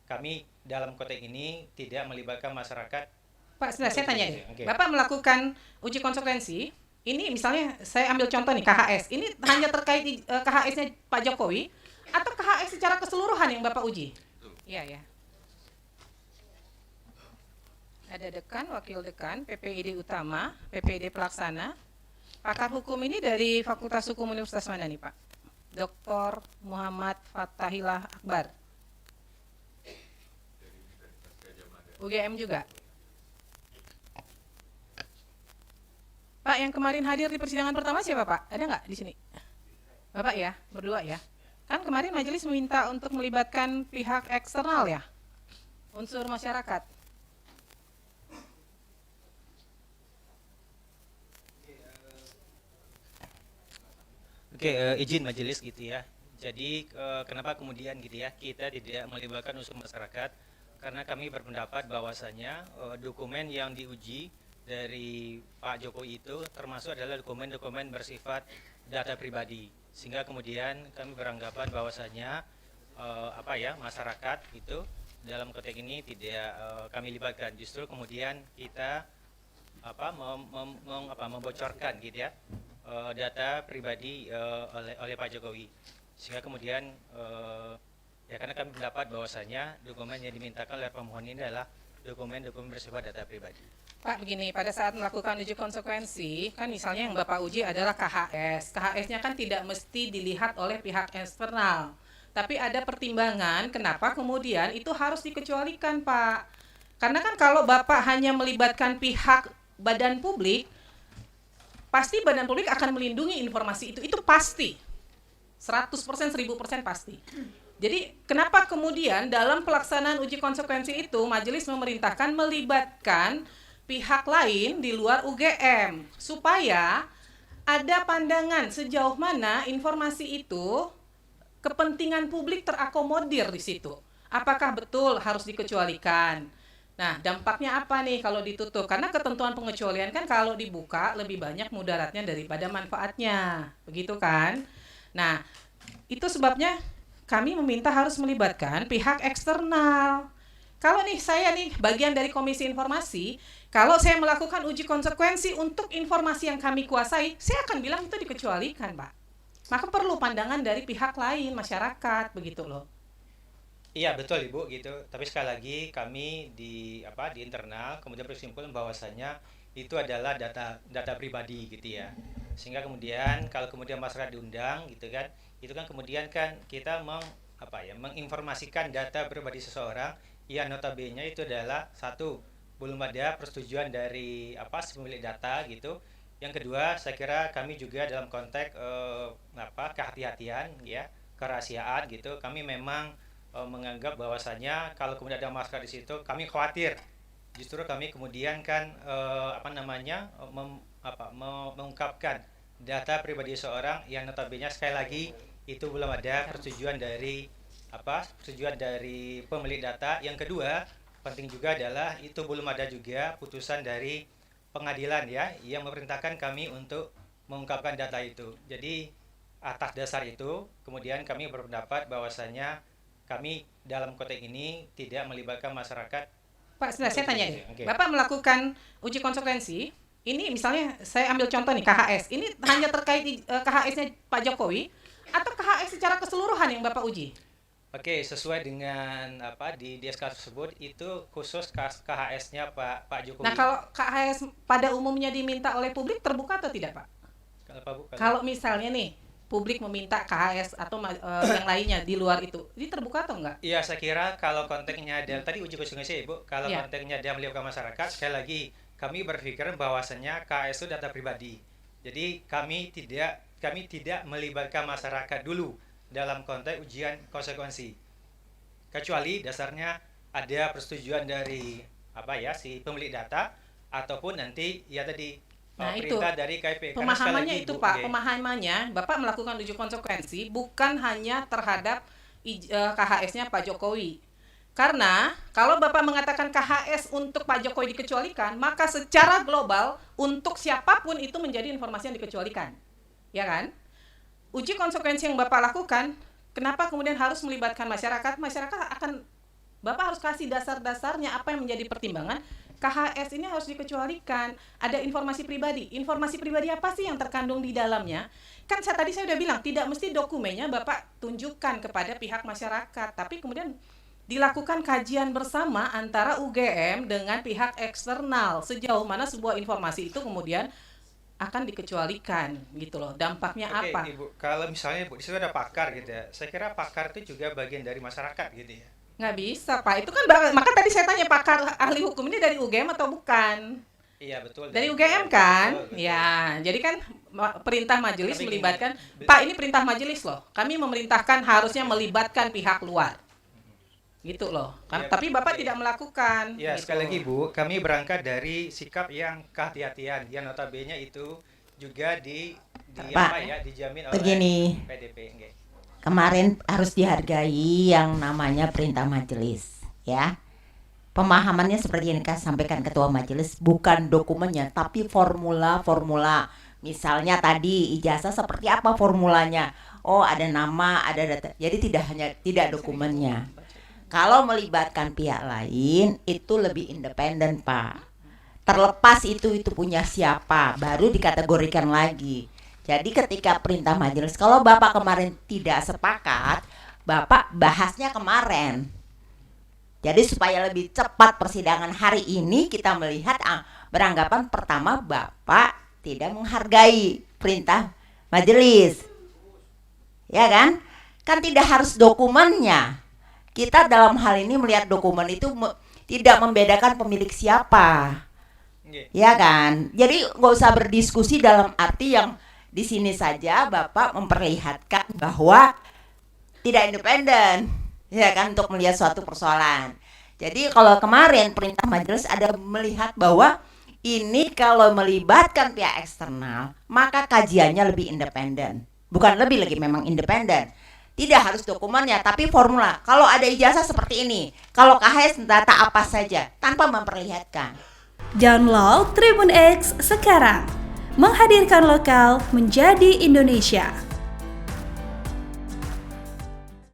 kami dalam konteks ini tidak melibatkan masyarakat. Pak, sebentar, saya tanya nih. Oke. Bapak melakukan uji konsekuensi, ini misalnya saya ambil contoh nih KHS. Ini hanya terkait KHS-nya Pak Jokowi atau KHS secara keseluruhan yang Bapak uji? Iya ya. Ada dekan, wakil dekan, PPID utama, PPID pelaksana. Pakar hukum ini dari Fakultas Hukum Universitas mana nih Pak? Dr. Muhammad Fatahillah Akbar. UGM juga. Pak, yang kemarin hadir di persidangan pertama siapa Pak? Ada nggak di sini? Bapak ya, berdua ya. Kan kemarin majelis meminta untuk melibatkan pihak eksternal ya, unsur masyarakat. Oke, izin majelis gitu ya. Jadi kenapa kemudian gitu ya kita tidak melibatkan unsur masyarakat? Karena kami berpendapat bahwasanya dokumen yang diuji dari Pak Jokowi itu termasuk adalah dokumen-dokumen bersifat data pribadi. Sehingga kemudian kami beranggapan bahwasanya masyarakat itu dalam konteks ini tidak kami libatkan. Justru kemudian kita membocorkan gitu ya data pribadi oleh Pak Jokowi, sehingga kemudian ya karena kami mendapat bahwasanya dokumen yang dimintakan oleh pemohon ini adalah dokumen-dokumen bersifat data pribadi. Pak, begini, pada saat melakukan uji konsekuensi, kan misalnya yang Bapak uji adalah KHS. KHS-nya kan tidak mesti dilihat oleh pihak eksternal. Tapi ada pertimbangan kenapa kemudian itu harus dikecualikan, Pak. Karena kan kalau Bapak hanya melibatkan pihak badan publik, pasti badan publik akan melindungi informasi itu pasti. 100%, 1000% pasti. Jadi kenapa kemudian dalam pelaksanaan uji konsekuensi itu majelis memerintahkan melibatkan pihak lain di luar UGM supaya ada pandangan sejauh mana informasi itu kepentingan publik terakomodir di situ. Apakah betul harus dikecualikan? Nah, dampaknya apa nih kalau ditutup? Karena ketentuan pengecualian kan kalau dibuka lebih banyak mudaratnya daripada manfaatnya. Begitu kan? Nah, itu sebabnya kami meminta harus melibatkan pihak eksternal. Kalau nih saya nih bagian dari Komisi Informasi, kalau saya melakukan uji konsekuensi untuk informasi yang kami kuasai, saya akan bilang itu dikecualikan, Pak. Maka perlu pandangan dari pihak lain, masyarakat, begitu loh. Iya betul Ibu gitu. Tapi sekali lagi kami di internal kemudian berkesimpulan bahwasanya itu adalah data data pribadi gitu ya. Sehingga kemudian kalau kemudian masyarakat diundang gitu kan, itu kan kemudian kan kita menginformasikan data pribadi seseorang yang notabene itu adalah satu, belum ada persetujuan dari si pemilik data gitu. Yang kedua, saya kira kami juga dalam konteks kehati-hatian ya, kerahasiaan gitu. Kami memang menganggap bahwasanya kalau kemudian ada masalah di situ kami khawatir justru kami kemudian kan mengungkapkan data pribadi seorang yang notabene sekali lagi itu belum ada persetujuan dari pemilik data. Yang kedua penting juga adalah itu belum ada juga putusan dari pengadilan ya yang memerintahkan kami untuk mengungkapkan data itu. Jadi atas dasar itu kemudian kami berpendapat bahwasanya kami dalam konteks ini tidak melibatkan masyarakat. Pak, sebentar, saya tanya nih. Oke. Bapak melakukan uji konsekuensi, ini misalnya saya ambil contoh nih KHS. Ini hanya terkait KHS-nya Pak Jokowi atau KHS secara keseluruhan yang Bapak uji? Oke, sesuai dengan di SK tersebut itu khusus KHS-nya Pak Jokowi. Nah, kalau KHS pada umumnya diminta oleh publik terbuka atau tidak, Pak? Kalau misalnya nih publik meminta KHS atau yang lainnya di luar itu, ini terbuka atau enggak? Iya, saya kira kalau konteksnya dan tadi uji konsekuensi Ibu, kalau Iya. konteksnya dia melibatkan masyarakat, sekali lagi kami berpikir bahwasannya KHS itu data pribadi. Jadi kami tidak melibatkan masyarakat dulu dalam konteks ujian konsekuensi. Kecuali dasarnya ada persetujuan dari si pemilik data ataupun nanti ya tadi Nah, itu perintah dari KIP. Karena sekali pemahamannya lagi itu Bu, Pak, oke. pemahamannya Bapak melakukan uji konsekuensi bukan hanya terhadap KHS-nya Pak Jokowi. Karena kalau Bapak mengatakan KHS untuk Pak Jokowi dikecualikan, maka secara global untuk siapapun itu menjadi informasi yang dikecualikan. Ya kan? Uji konsekuensi yang Bapak lakukan, kenapa kemudian harus melibatkan masyarakat? Masyarakat akan Bapak harus kasih dasar-dasarnya apa yang menjadi pertimbangan. KHS ini harus dikecualikan. Ada informasi pribadi. Informasi pribadi apa sih yang terkandung di dalamnya? Kan tadi saya udah bilang, tidak mesti dokumennya Bapak tunjukkan kepada pihak masyarakat, tapi kemudian dilakukan kajian bersama antara UGM dengan pihak eksternal sejauh mana sebuah informasi itu kemudian akan dikecualikan gitu loh. Dampaknya Oke, apa? Ibu, kalau misalnya Ibu di situ ada pakar gitu ya. Saya kira pakar itu juga bagian dari masyarakat gitu ya. Nggak bisa, Pak. Itu kan maka tadi saya tanya pakar ahli hukum ini dari UGM atau bukan? Iya, betul. Dari UGM kan? Betul, betul. Ya, jadi kan perintah majelis Tapi gini, melibatkan, Pak, ini perintah majelis loh. Kami memerintahkan harusnya melibatkan pihak luar. Gitu loh. Kan Ya, tapi Bapak ya. tidak melakukan. Ya, gitu. sekali lagi Bu, kami berangkat dari sikap yang kehati-hatian, yang notabene itu juga Pak, dijamin oleh begini. PDP. Nggih. Kemarin harus dihargai yang namanya perintah majelis, ya. Pemahamannya seperti yang sampaikan ketua majelis, bukan dokumennya, tapi formula-formula. Misalnya tadi ijazah seperti apa formulanya? Oh, ada nama, ada data. Jadi tidak dokumennya. Kalau melibatkan pihak lain itu lebih independen, Pak. Terlepas itu punya siapa, baru dikategorikan lagi. Jadi ketika perintah majelis, kalau Bapak kemarin tidak sepakat, Bapak bahasnya kemarin. Jadi supaya lebih cepat persidangan hari ini, kita melihat beranggapan pertama Bapak tidak menghargai perintah majelis. Ya kan? Kan tidak harus dokumennya. Kita dalam hal ini melihat dokumen itu tidak membedakan pemilik siapa. Nggih. Ya kan? Jadi nggak usah berdiskusi dalam arti yang di sini saja Bapak memperlihatkan bahwa tidak independen, ya kan, untuk melihat suatu persoalan. Jadi kalau kemarin perintah majelis ada melihat bahwa ini kalau melibatkan pihak eksternal, maka kajiannya lebih independen. Bukan lebih lagi, memang independen. Tidak harus dokumennya, tapi formula. Kalau ada ijazah seperti ini, kalau KHS data apa saja, tanpa memperlihatkan. Download Tribun X sekarang. Menghadirkan lokal menjadi Indonesia.